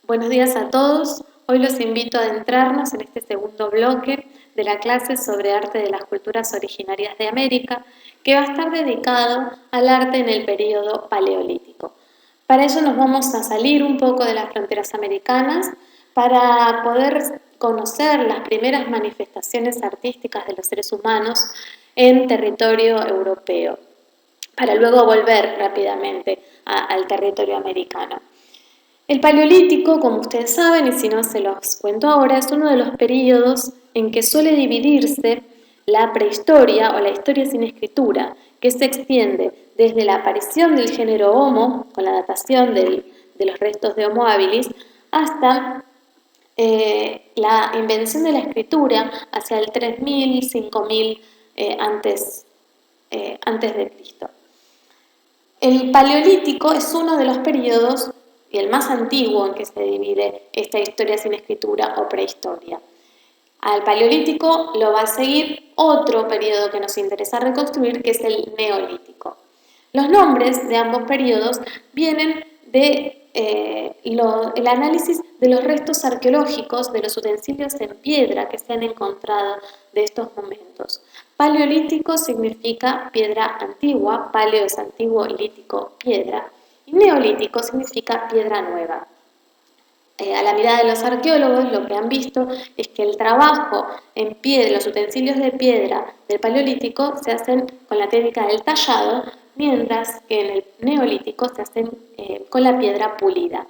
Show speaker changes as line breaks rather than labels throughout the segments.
Buenos días a todos. Hoy los invito a adentrarnos en este segundo bloque de la clase sobre arte de las culturas originarias de América, que va a estar dedicado al arte en el período paleolítico. Para ello nos vamos a salir un poco de las fronteras americanas para poder conocer las primeras manifestaciones artísticas de los seres humanos en territorio europeo, para luego volver rápidamente al territorio americano. El Paleolítico, como ustedes saben, y si no se los cuento ahora, es uno de los períodos en que suele dividirse la prehistoria o la historia sin escritura, que se extiende desde la aparición del género Homo, con la datación de los restos de Homo habilis, hasta la invención de la escritura hacia el 3000, 5000 antes de Cristo. El Paleolítico es uno de los periodos y el más antiguo en que se divide esta historia sin escritura o prehistoria. Al Paleolítico lo va a seguir otro periodo que nos interesa reconstruir, que es el Neolítico. Los nombres de ambos periodos vienen de el análisis de los restos arqueológicos de los utensilios en piedra que se han encontrado de estos momentos. Paleolítico significa piedra antigua, paleo es antiguo, lítico, piedra, y neolítico significa piedra nueva. A la mirada de los arqueólogos, lo que han visto es que el trabajo en piedra, los utensilios de piedra del Paleolítico se hacen con la técnica del tallado, mientras que en el Neolítico se hacen con la piedra pulida.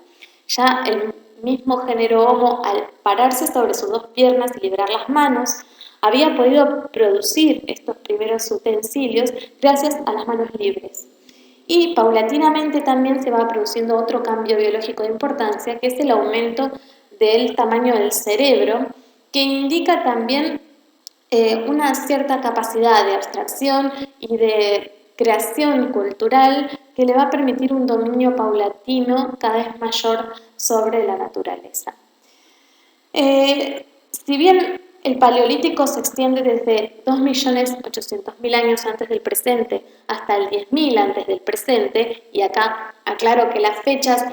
Ya el mismo género Homo, al pararse sobre sus dos piernas y liberar las manos, había podido producir estos primeros utensilios gracias a las manos libres. Y paulatinamente también se va produciendo otro cambio biológico de importancia, que es el aumento del tamaño del cerebro, que indica también una cierta capacidad de abstracción y de creación cultural que le va a permitir un dominio paulatino cada vez mayor sobre la naturaleza. Si bien el Paleolítico se extiende desde 2.800.000 años antes del presente hasta el 10.000 antes del presente, y acá aclaro que las fechas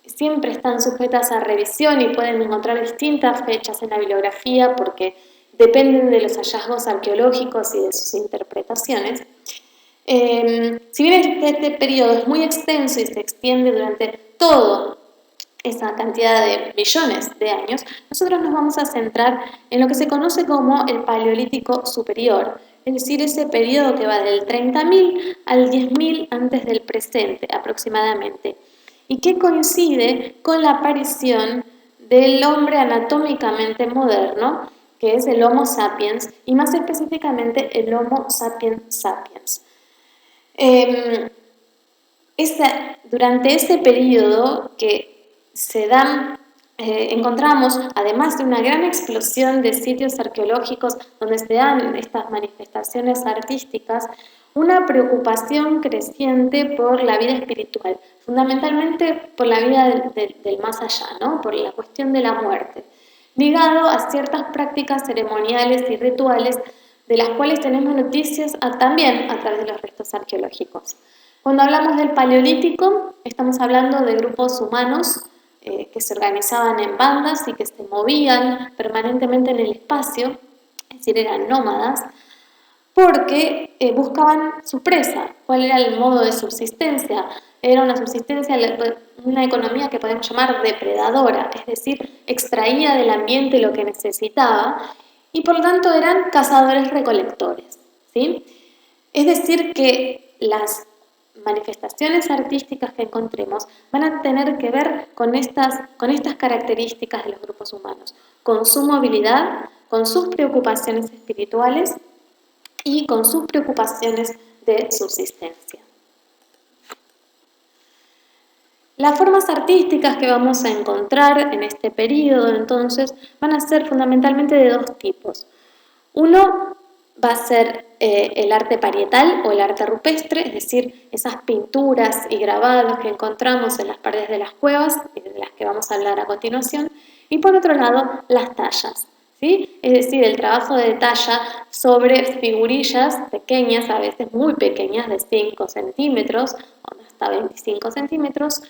siempre están sujetas a revisión y pueden encontrar distintas fechas en la bibliografía porque dependen de los hallazgos arqueológicos y de sus interpretaciones. Si bien este periodo es muy extenso y se extiende durante todo esa cantidad de millones de años, nosotros nos vamos a centrar en lo que se conoce como el Paleolítico Superior, es decir, ese periodo que va del 30.000 al 10.000 antes del presente aproximadamente, y que coincide con la aparición del hombre anatómicamente moderno, que es el Homo sapiens, y más específicamente el Homo sapiens sapiens. Durante ese periodo que se dan, encontramos, además de una gran explosión de sitios arqueológicos donde se dan estas manifestaciones artísticas, una preocupación creciente por la vida espiritual, fundamentalmente por la vida del más allá, ¿no? Por la cuestión de la muerte, ligado a ciertas prácticas ceremoniales y rituales de las cuales tenemos noticias también a través de los restos arqueológicos. Cuando hablamos del Paleolítico, estamos hablando de grupos humanos que se organizaban en bandas y que se movían permanentemente en el espacio, es decir, eran nómadas, porque buscaban su presa. ¿Cuál era el modo de subsistencia? Era una subsistencia, una economía que podemos llamar depredadora, es decir, extraía del ambiente lo que necesitaba y por lo tanto eran cazadores-recolectores, ¿sí? Es decir, que las manifestaciones artísticas que encontremos van a tener que ver con estas características de los grupos humanos, con su movilidad, con sus preocupaciones espirituales y con sus preocupaciones de subsistencia. Las formas artísticas que vamos a encontrar en este periodo, entonces, van a ser fundamentalmente de dos tipos. Uno va a ser el arte parietal o el arte rupestre, es decir, esas pinturas y grabados que encontramos en las paredes de las cuevas, de las que vamos a hablar a continuación, y por otro lado, las tallas, ¿sí? Es decir, el trabajo de talla sobre figurillas pequeñas, a veces muy pequeñas, de 5 centímetros, hasta 25 centímetros,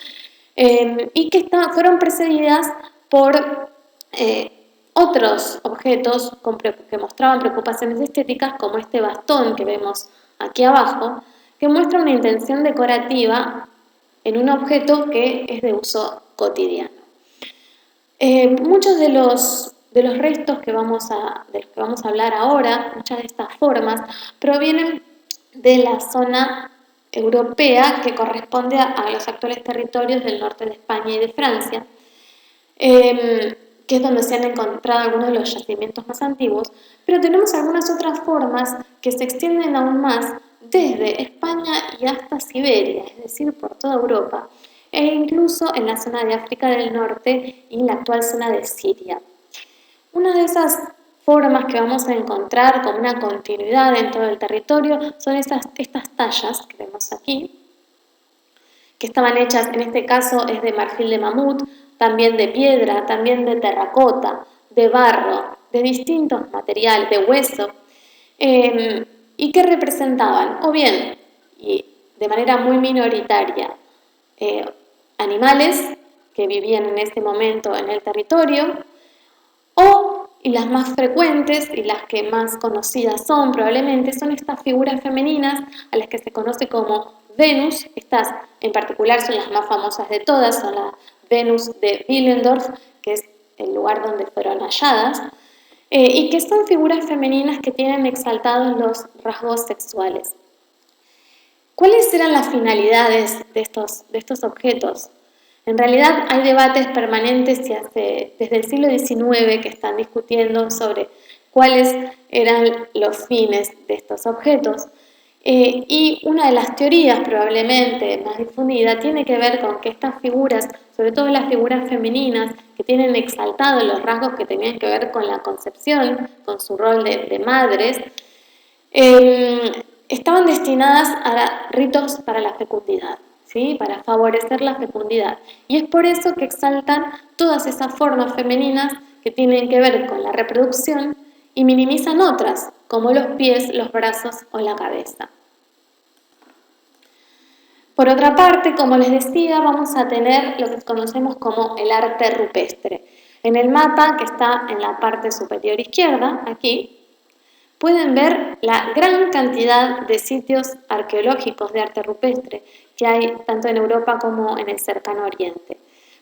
y que fueron precedidas por otros objetos que mostraban preocupaciones estéticas, como este bastón que vemos aquí abajo, que muestra una intención decorativa en un objeto que es de uso cotidiano. Muchos de los restos de los que vamos a hablar ahora, muchas de estas formas, provienen de la zona europea que corresponde a los actuales territorios del norte de España y de Francia, que es donde se han encontrado algunos de los yacimientos más antiguos, pero tenemos algunas otras formas que se extienden aún más desde España y hasta Siberia, es decir, por toda Europa, e incluso en la zona de África del Norte y en la actual zona de Siria. Una de esas formas que vamos a encontrar como una continuidad en todo el territorio son estas tallas que vemos aquí, que estaban hechas, en este caso es de marfil de mamut, también de piedra, también de terracota, de barro, de distintos materiales, de hueso, y que representaban, o bien, y de manera muy minoritaria, animales que vivían en ese momento en el territorio, y las más frecuentes y las que más conocidas son probablemente son estas figuras femeninas a las que se conoce como Venus. Estas en particular son las más famosas de todas, son la Venus de Willendorf, que es el lugar donde fueron halladas, y que son figuras femeninas que tienen exaltados los rasgos sexuales. ¿Cuáles eran las finalidades de estos objetos? En realidad hay debates permanentes desde el siglo XIX que están discutiendo sobre cuáles eran los fines de estos objetos. Y una de las teorías probablemente más difundida tiene que ver con que estas figuras, sobre todo las figuras femeninas, que tienen exaltados los rasgos que tenían que ver con la concepción, con su rol de madres, estaban destinadas a ritos para la fecundidad, ¿sí? Para favorecer la fecundidad. Y es por eso que exaltan todas esas formas femeninas que tienen que ver con la reproducción y minimizan otras, como los pies, los brazos o la cabeza. Por otra parte, como les decía, vamos a tener lo que conocemos como el arte rupestre. En el mapa que está en la parte superior izquierda, aquí, pueden ver la gran cantidad de sitios arqueológicos de arte rupestre que hay tanto en Europa como en el cercano Oriente.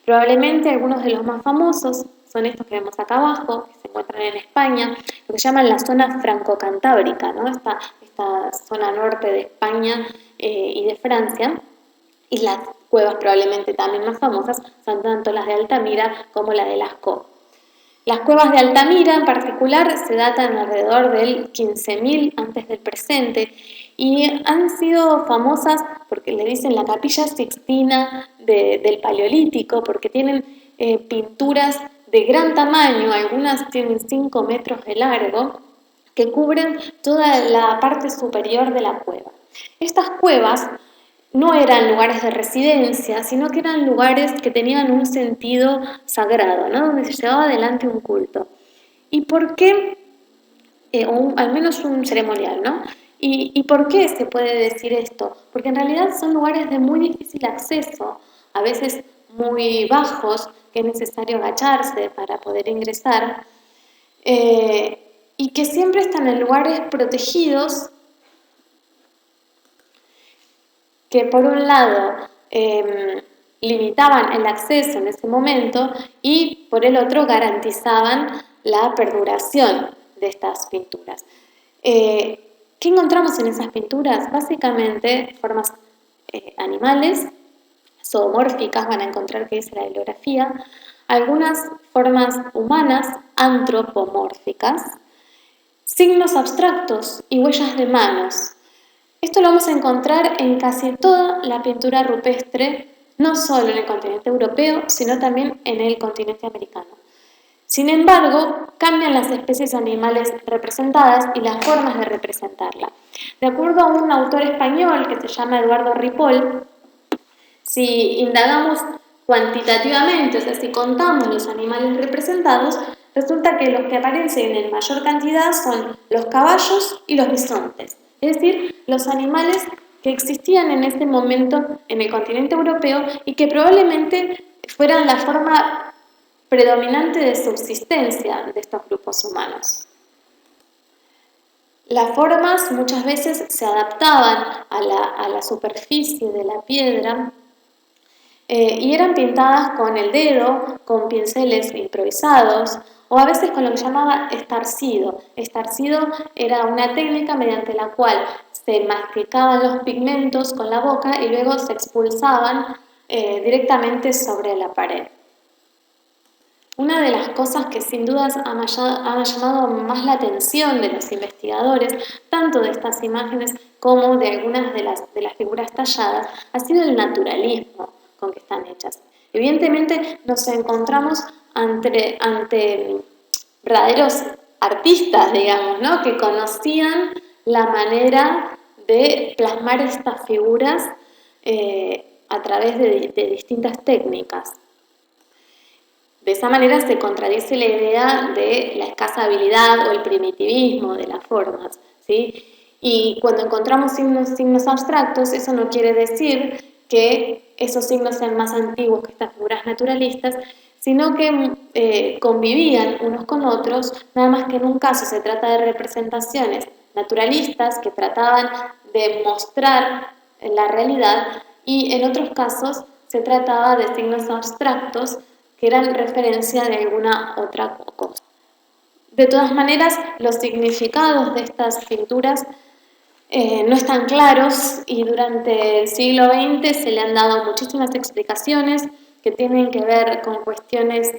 Probablemente algunos de los más famosos son estos que vemos acá abajo, que se encuentran en España, lo que llaman la zona franco-cantábrica, ¿no? Esta zona norte de España y de Francia, y las cuevas probablemente también más famosas son tanto las de Altamira como la de Lascaux. Las cuevas de Altamira en particular se datan alrededor del 15.000 antes del presente y han sido famosas porque le dicen la capilla sixtina del Paleolítico, porque tienen pinturas de gran tamaño, algunas tienen 5 metros de largo, que cubren toda la parte superior de la cueva. Estas cuevas no eran lugares de residencia, sino que eran lugares que tenían un sentido sagrado, ¿no? Donde se llevaba adelante un culto. ¿Y por qué? Al menos un ceremonial, ¿no? ¿Y por qué se puede decir esto? Porque en realidad son lugares de muy difícil acceso, a veces muy bajos, que es necesario agacharse para poder ingresar, y que siempre están en lugares protegidos que por un lado limitaban el acceso en ese momento y por el otro garantizaban la perduración de estas pinturas. ¿Qué encontramos en esas pinturas? Básicamente formas animales, zoomórficas, van a encontrar que dice la bibliografía, algunas formas humanas antropomórficas, signos abstractos y huellas de manos. Esto lo vamos a encontrar en casi toda la pintura rupestre, no solo en el continente europeo, sino también en el continente americano. Sin embargo, cambian las especies animales representadas y las formas de representarla. De acuerdo a un autor español que se llama Eduardo Ripoll, si indagamos cuantitativamente, o sea, si contamos los animales representados, resulta que los que aparecen en mayor cantidad son los caballos y los bisontes. Es decir, los animales que existían en ese momento en el continente europeo y que probablemente fueran la forma predominante de subsistencia de estos grupos humanos. Las formas muchas veces se adaptaban a la superficie de la piedra y eran pintadas con el dedo, con pinceles improvisados o a veces con lo que llamaba estarcido. Estarcido era una técnica mediante la cual se masticaban los pigmentos con la boca y luego se expulsaban directamente sobre la pared. Una de las cosas que sin dudas ha llamado más la atención de los investigadores, tanto de estas imágenes como de algunas de las figuras talladas, ha sido el naturalismo con que están hechas. Evidentemente nos encontramos ante verdaderos artistas, digamos, ¿no? Que conocían la manera de plasmar estas figuras a través de distintas técnicas. De esa manera se contradice la idea de la escasa habilidad o el primitivismo de las formas, ¿sí? Y cuando encontramos signos abstractos, eso no quiere decir que esos signos sean más antiguos que estas figuras naturalistas, sino que convivían unos con otros, nada más que en un caso se trata de representaciones naturalistas que trataban de mostrar la realidad y en otros casos se trataba de signos abstractos que eran referencia de alguna otra cosa. De todas maneras, los significados de estas pinturas no están claros y durante el siglo XX se le han dado muchísimas explicaciones que tienen que ver con cuestiones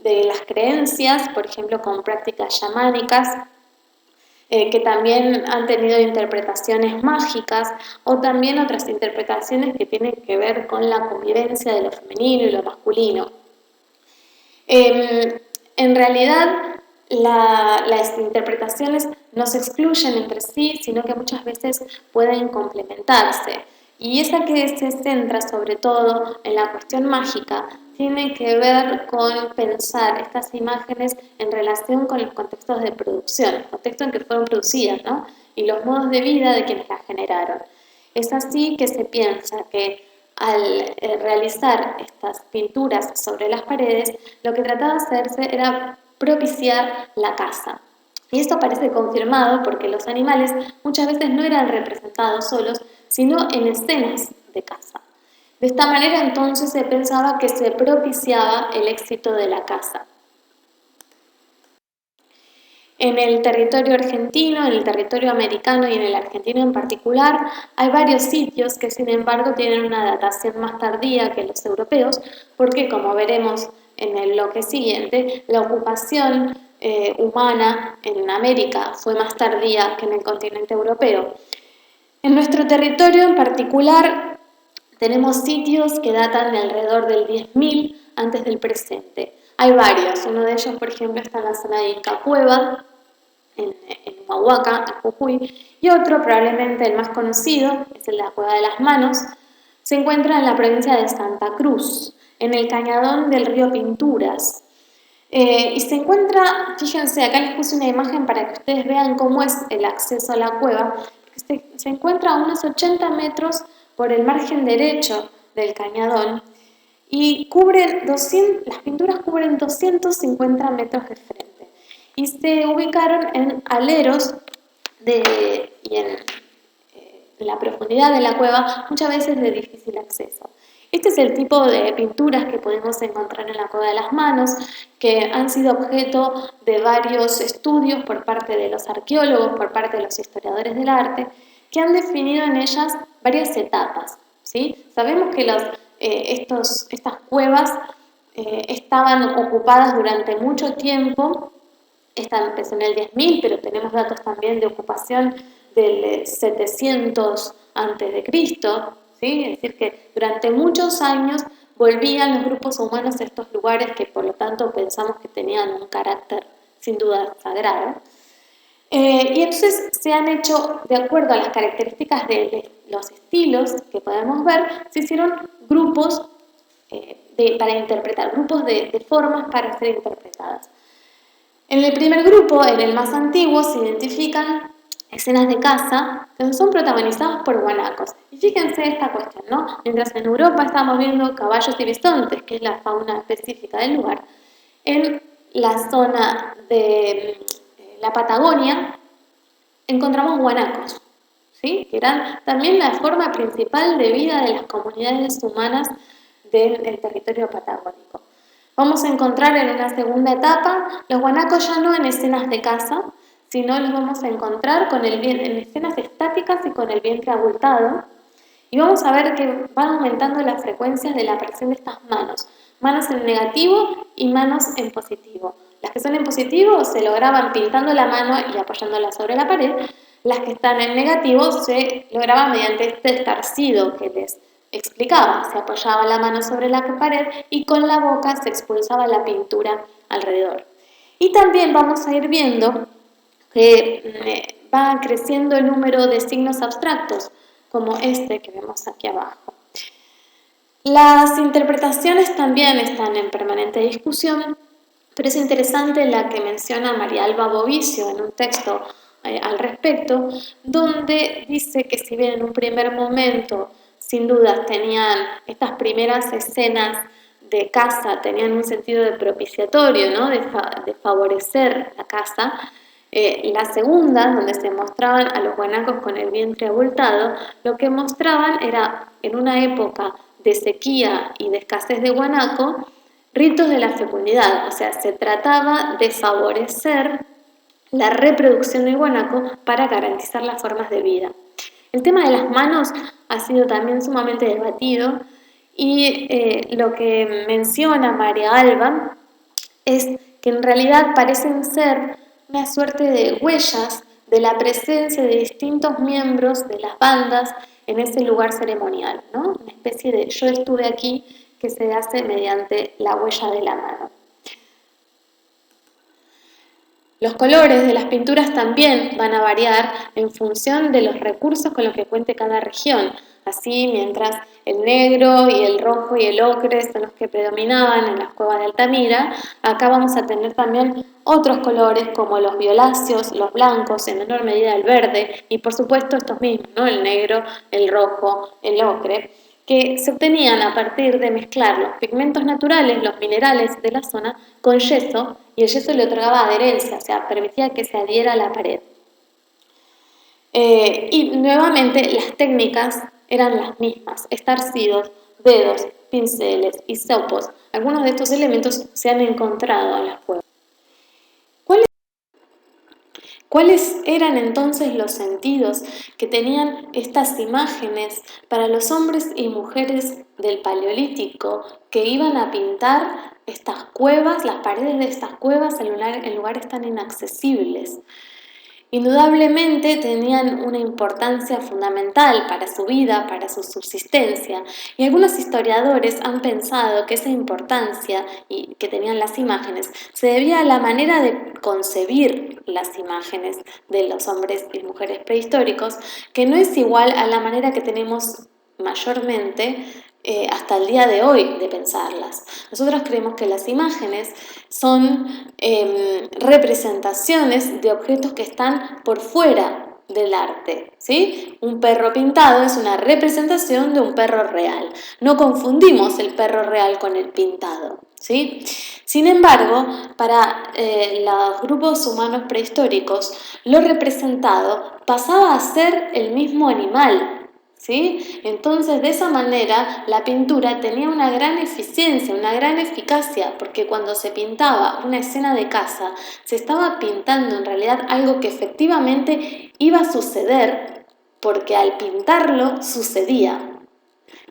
de las creencias, por ejemplo, con prácticas chamánicas, que también han tenido interpretaciones mágicas o también otras interpretaciones que tienen que ver con la convivencia de lo femenino y lo masculino. En realidad, las interpretaciones no se excluyen entre sí, sino que muchas veces pueden complementarse. Y esa que se centra sobre todo en la cuestión mágica tiene que ver con pensar estas imágenes en relación con los contextos de producción, el contexto en que fueron producidas, ¿no? Y los modos de vida de quienes las generaron. Es así que se piensa que al realizar estas pinturas sobre las paredes, lo que trataba de hacerse era propiciar la caza. Y esto parece confirmado porque los animales muchas veces no eran representados solos, sino en escenas de caza. De esta manera entonces se pensaba que se propiciaba el éxito de la caza. En el territorio argentino, en el territorio americano y en el argentino en particular, hay varios sitios que sin embargo tienen una datación más tardía que los europeos, porque como veremos en el bloque siguiente, la ocupación humana en América fue más tardía que en el continente europeo. En nuestro territorio en particular tenemos sitios que datan de alrededor del 10.000 antes del presente. Hay varios, uno de ellos por ejemplo está en la zona de Inca Cueva, en Humahuaca, en Jujuy, y otro, probablemente el más conocido, es el de la Cueva de las Manos, se encuentra en la provincia de Santa Cruz, en el cañadón del río Pinturas. Y se encuentra, fíjense, acá les puse una imagen para que ustedes vean cómo es el acceso a la cueva. Se encuentra a unos 80 metros por el margen derecho del cañadón y las pinturas cubren 250 metros de frente. Y se ubicaron en aleros y en la profundidad de la cueva, muchas veces de difícil acceso. Este es el tipo de pinturas que podemos encontrar en la Cueva de las Manos, que han sido objeto de varios estudios por parte de los arqueólogos, por parte de los historiadores del arte, que han definido en ellas varias etapas, ¿sí? Sabemos que estas cuevas estaban ocupadas durante mucho tiempo. Esta empezó en el 10.000, pero tenemos datos también de ocupación del 700 a.C., ¿sí? Es decir, que durante muchos años volvían los grupos humanos a estos lugares que por lo tanto pensamos que tenían un carácter sin duda sagrado. Y entonces se han hecho, de acuerdo a las características de los estilos que podemos ver, se hicieron grupos para interpretar, grupos de formas para ser interpretadas. En el primer grupo, en el más antiguo, se identifican escenas de caza que son protagonizadas por guanacos. Y fíjense esta cuestión, ¿no? Mientras en Europa estamos viendo caballos y bisontes, que es la fauna específica del lugar, en la zona de la Patagonia encontramos guanacos, ¿sí? Que eran también la forma principal de vida de las comunidades humanas del territorio patagónico. Vamos a encontrar en una segunda etapa los guanacos ya no en escenas de caza, sino los vamos a encontrar en escenas estáticas y con el vientre abultado. Y vamos a ver que van aumentando las frecuencias de la aparición de estas manos en negativo y manos en positivo. Las que son en positivo se lograban pintando la mano y apoyándola sobre la pared. Las que están en negativo se lograban mediante este estarcido que les explicaba. Se apoyaba la mano sobre la pared y con la boca se expulsaba la pintura alrededor. Y también vamos a ir viendo que va creciendo el número de signos abstractos, como este que vemos aquí abajo. Las interpretaciones también están en permanente discusión, pero es interesante la que menciona María Alba Bovicio en un texto al respecto, donde dice que si bien en un primer momento, sin duda, tenían estas primeras escenas de caza, tenían un sentido de propiciatorio, ¿no? de favorecer la caza, la segunda, donde se mostraban a los guanacos con el vientre abultado, lo que mostraban era, en una época de sequía y de escasez de guanaco, ritos de la fecundidad, o sea, se trataba de favorecer la reproducción del guanaco para garantizar las formas de vida. El tema de las manos ha sido también sumamente debatido y lo que menciona María Alba es que en realidad parecen ser una suerte de huellas de la presencia de distintos miembros de las bandas en ese lugar ceremonial, ¿no? Una especie de yo estuve aquí que se hace mediante la huella de la mano. Los colores de las pinturas también van a variar en función de los recursos con los que cuente cada región. Así, mientras el negro y el rojo y el ocre son los que predominaban en las cuevas de Altamira, acá vamos a tener también otros colores como los violáceos, los blancos, en menor medida el verde y por supuesto estos mismos, ¿no? El negro, el rojo, el ocre, que se obtenían a partir de mezclar los pigmentos naturales, los minerales de la zona, con yeso, y el yeso le otorgaba adherencia, o sea, permitía que se adhiera a la pared. Y nuevamente las técnicas eran las mismas, estarcidos, dedos, pinceles, hisopos. Algunos de estos elementos se han encontrado en las cuevas. ¿Cuáles eran entonces los sentidos que tenían estas imágenes para los hombres y mujeres del Paleolítico que iban a pintar estas cuevas, las paredes de estas cuevas en lugares tan inaccesibles? Indudablemente tenían una importancia fundamental para su vida, para su subsistencia, y algunos historiadores han pensado que esa importancia que tenían las imágenes se debía a la manera de concebir las imágenes de los hombres y mujeres prehistóricos, que no es igual a la manera que tenemos mayormente hasta el día de hoy de pensarlas. Nosotros creemos que las imágenes son representaciones de objetos que están por fuera del arte, ¿sí? Un perro pintado es una representación de un perro real. No confundimos el perro real con el pintado, ¿sí? Sin embargo, para los grupos humanos prehistóricos, lo representado pasaba a ser el mismo animal, ¿sí? Entonces, de esa manera, la pintura tenía una gran eficiencia, una gran eficacia, porque cuando se pintaba una escena de caza, se estaba pintando en realidad algo que efectivamente iba a suceder, porque al pintarlo sucedía.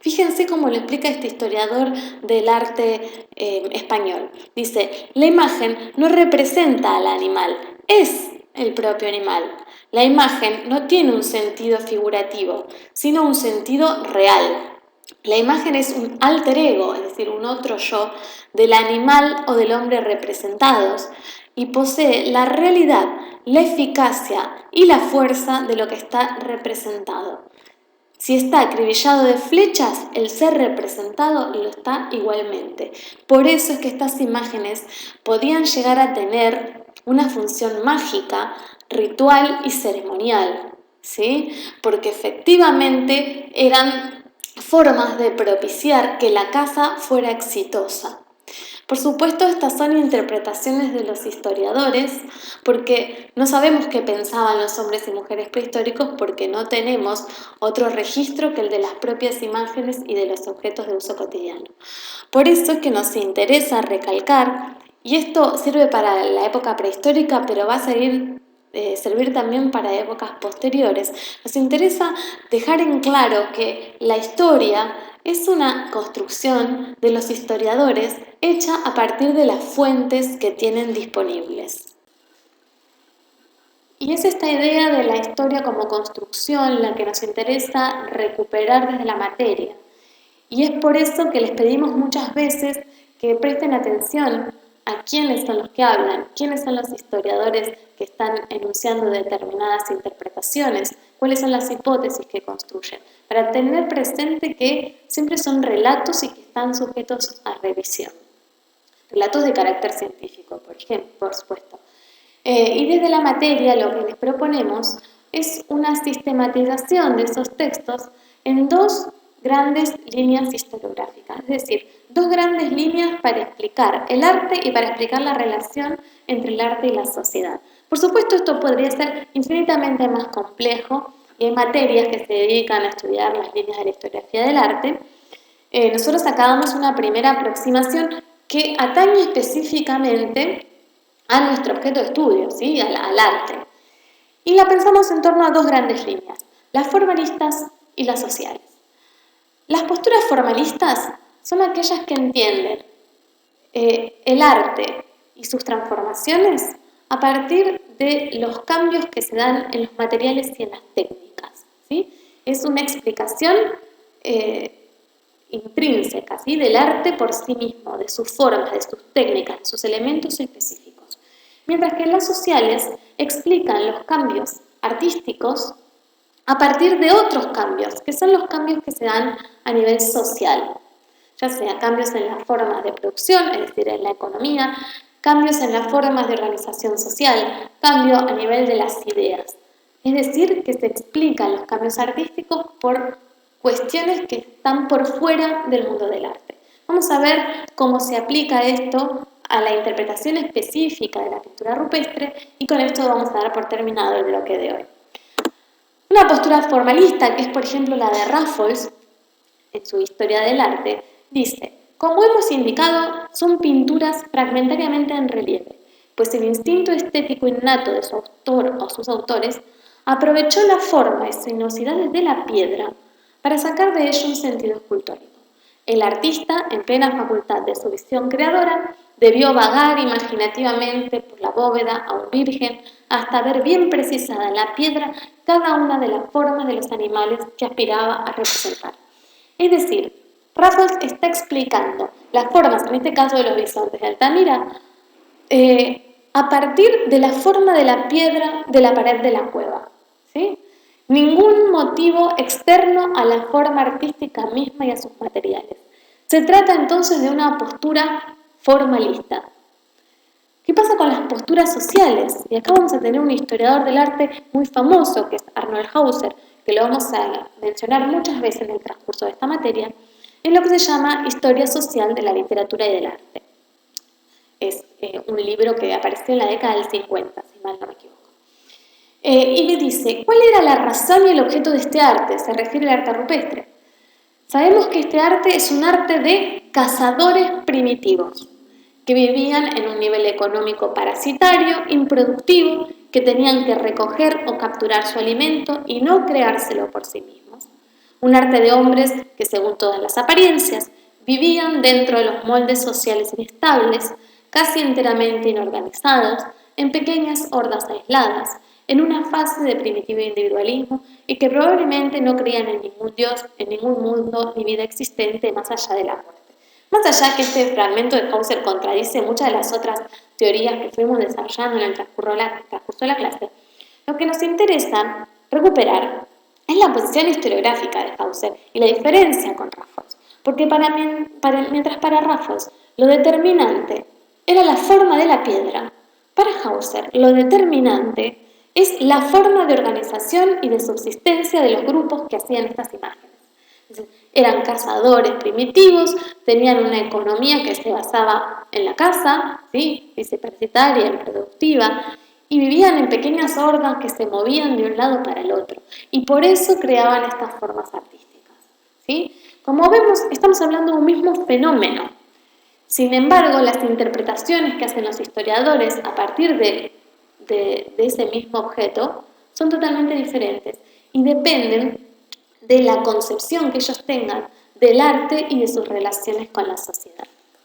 Fíjense cómo lo explica este historiador del arte español. Dice, la imagen no representa al animal, es el propio animal. La imagen no tiene un sentido figurativo, sino un sentido real. La imagen es un alter ego, es decir, un otro yo, del animal o del hombre representados y posee la realidad, la eficacia y la fuerza de lo que está representado. Si está acribillado de flechas, el ser representado lo está igualmente. Por eso es que estas imágenes podían llegar a tener una función mágica ritual y ceremonial, ¿sí? Porque efectivamente eran formas de propiciar que la caza fuera exitosa. Por supuesto, estas son interpretaciones de los historiadores, porque no sabemos qué pensaban los hombres y mujeres prehistóricos porque no tenemos otro registro que el de las propias imágenes y de los objetos de uso cotidiano. Por eso es que nos interesa recalcar, y esto sirve para la época prehistórica, pero va a servir también para épocas posteriores. Nos interesa dejar en claro que la historia es una construcción de los historiadores hecha a partir de las fuentes que tienen disponibles. Y es esta idea de la historia como construcción la que nos interesa recuperar desde la materia. Y es por eso que les pedimos muchas veces que presten atención a quiénes son los que hablan, quiénes son los historiadores que están enunciando determinadas interpretaciones, cuáles son las hipótesis que construyen, para tener presente que siempre son relatos y que están sujetos a revisión. Relatos de carácter científico, por ejemplo, por supuesto. Y desde la materia lo que les proponemos es una sistematización de esos textos en dos grandes líneas historiográficas, es decir, dos grandes líneas para explicar el arte y para explicar la relación entre el arte y la sociedad. Por supuesto, esto podría ser infinitamente más complejo y hay materias que se dedican a estudiar las líneas de la historiografía del arte. Nosotros acabamos una primera aproximación que atañe específicamente a nuestro objeto de estudio, ¿sí? al arte. Y la pensamos en torno a dos grandes líneas, las formalistas y las sociales. Las posturas formalistas son aquellas que entienden el arte y sus transformaciones a partir de los cambios que se dan en los materiales y en las técnicas, ¿sí? Es una explicación intrínseca, ¿sí? Del arte por sí mismo, de sus formas, de sus técnicas, de sus elementos específicos. Mientras que las sociales explican los cambios artísticos a partir de otros cambios, que son los cambios que se dan a nivel social, ya sea cambios en las formas de producción, es decir, en la economía, cambios en las formas de organización social, cambio a nivel de las ideas. Es decir, que se explican los cambios artísticos por cuestiones que están por fuera del mundo del arte. Vamos a ver cómo se aplica esto a la interpretación específica de la pintura rupestre y con esto vamos a dar por terminado el bloque de hoy. Una postura formalista, que es por ejemplo la de Raffles, en su Historia del Arte, dice: como hemos indicado, son pinturas fragmentariamente en relieve, pues el instinto estético innato de su autor o sus autores aprovechó la forma y sinuosidades de la piedra para sacar de ello un sentido escultórico. El artista, en plena facultad de su visión creadora, debió vagar imaginativamente por la bóveda a un virgen hasta ver bien precisada en la piedra cada una de las formas de los animales que aspiraba a representar. Es decir, Raffles está explicando las formas, en este caso de los bisontes de Altamira, a partir de la forma de la piedra de la pared de la cueva, ¿sí? Ningún motivo externo a la forma artística misma y a sus materiales. Se trata entonces de una postura formalista. ¿Qué pasa con las posturas sociales? Y acá vamos a tener un historiador del arte muy famoso, que es Arnold Hauser, que lo vamos a mencionar muchas veces en el transcurso de esta materia, en lo que se llama Historia Social de la Literatura y del Arte. Es un libro que apareció en la década del 50, si mal no me equivoco. Y me dice, ¿cuál era la razón y el objeto de este arte? Se refiere al arte rupestre. Sabemos que este arte es un arte de cazadores primitivos, que vivían en un nivel económico parasitario, improductivo, que tenían que recoger o capturar su alimento y no creárselo por sí mismos. Un arte de hombres que, según todas las apariencias, vivían dentro de los moldes sociales inestables, casi enteramente inorganizados, en pequeñas hordas aisladas, en una fase de primitivo individualismo y que probablemente no creían en ningún Dios, en ningún mundo ni vida existente más allá de la muerte. Más allá que este fragmento de Hauser contradice muchas de las otras teorías que fuimos desarrollando en el transcurso de la clase, lo que nos interesa recuperar es la posición historiográfica de Hauser y la diferencia con Raffles. Porque mientras para Raffles lo determinante era la forma de la piedra, para Hauser lo determinante es la forma de organización y de subsistencia de los grupos que hacían estas imágenes. Eran cazadores primitivos, tenían una economía que se basaba en la caza, ¿sí? Parasitaria y productiva, y vivían en pequeñas hordas que se movían de un lado para el otro. Y por eso creaban estas formas artísticas, ¿sí? Como vemos, estamos hablando de un mismo fenómeno. Sin embargo, las interpretaciones que hacen los historiadores a partir de ese mismo objeto son totalmente diferentes y dependen de la concepción que ellos tengan del arte y de sus relaciones con la sociedad.